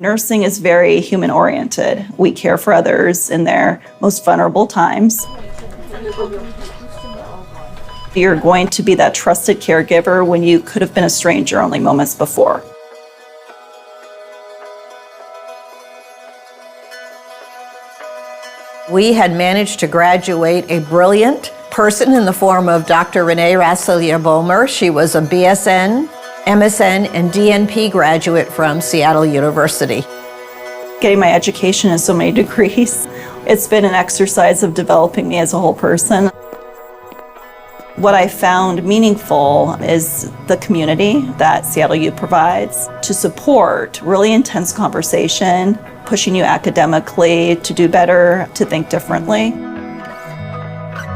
Nursing is very human-oriented. We care for others in their most vulnerable times. You're going to be that trusted caregiver when you could have been a stranger only moments before. We had managed to graduate a brilliant person in the form of Dr. Renee Rasselier-Bomer. She was a BSN, MSN, and DNP graduate from Seattle University. Getting my education in so many degrees, it's been an exercise of developing me as a whole person. What I found meaningful is the community that Seattle U provides to support really intense conversation, pushing you academically to do better, to think differently.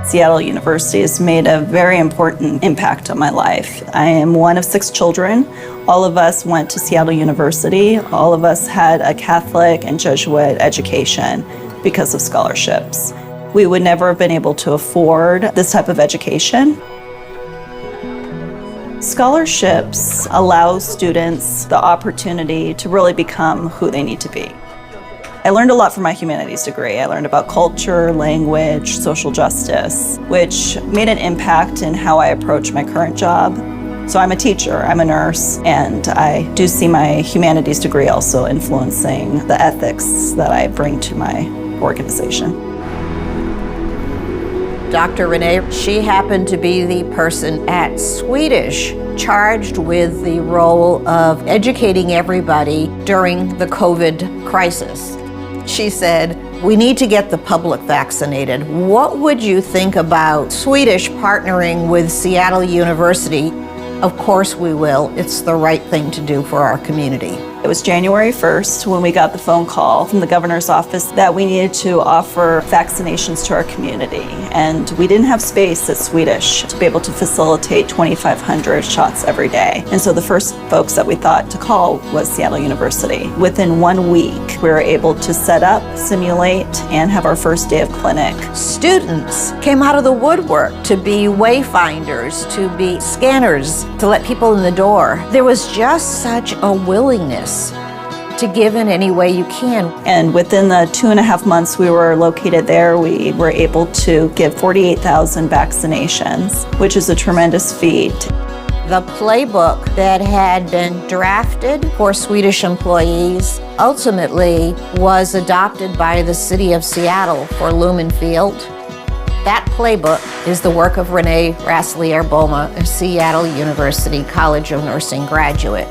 Seattle University has made a very important impact on my life. I am one of 6 children. All of us went to Seattle University. All of us had a Catholic and Jesuit education because of scholarships. We would never have been able to afford this type of education. Scholarships allow students the opportunity to really become who they need to be. I learned a lot from my humanities degree. I learned about culture, language, social justice, which made an impact in how I approach my current job. So I'm a teacher, I'm a nurse, and I do see my humanities degree also influencing the ethics that I bring to my organization. Dr. Renee, she happened to be the person at Swedish charged with the role of educating everybody during the COVID crisis. She said, we need to get the public vaccinated. What would you think about Swedish partnering with Seattle University? Of course we will. It's the right thing to do for our community. It was January 1st when we got the phone call from the governor's office that we needed to offer vaccinations to our community. And we didn't have space at Swedish to be able to facilitate 2,500 shots every day. And so the first folks that we thought to call was Seattle University. Within 1 week, we were able to set up, simulate, and have our first day of clinic. Students came out of the woodwork to be wayfinders, to be scanners, to let people in the door. There was just such a willingness to give in any way you can. And within the 2.5 months we were located there, we were able to give 48,000 vaccinations, which is a tremendous feat. The playbook that had been drafted for Swedish employees ultimately was adopted by the city of Seattle for Lumen Field. That playbook is the work of Renee Rasselier-Bomer, a Seattle University College of Nursing graduate.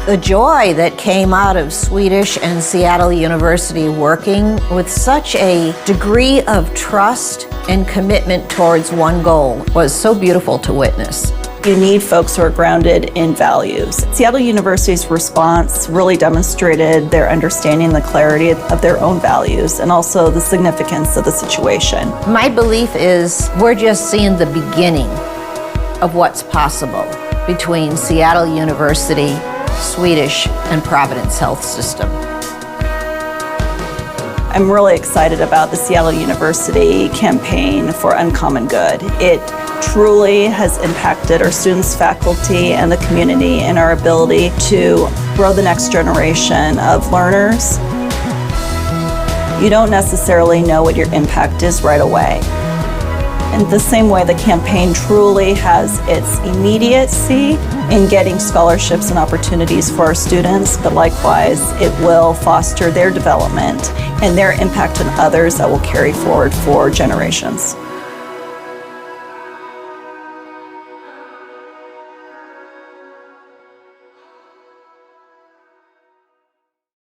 The joy that came out of Swedish and Seattle University working with such a degree of trust and commitment towards one goal was so beautiful to witness. You need folks who are grounded in values. Seattle University's response really demonstrated their understanding, the clarity of their own values, and also the significance of the situation. My belief is we're just seeing the beginning of what's possible between Seattle University, Swedish, and Providence Health System. I'm really excited about the Seattle University campaign for Uncommon Good. It truly has impacted our students, faculty, and the community in our ability to grow the next generation of learners. You don't necessarily know what your impact is right away. In the same way, the campaign truly has its immediacy in getting scholarships and opportunities for our students, but likewise, it will foster their development and their impact on others that will carry forward for generations.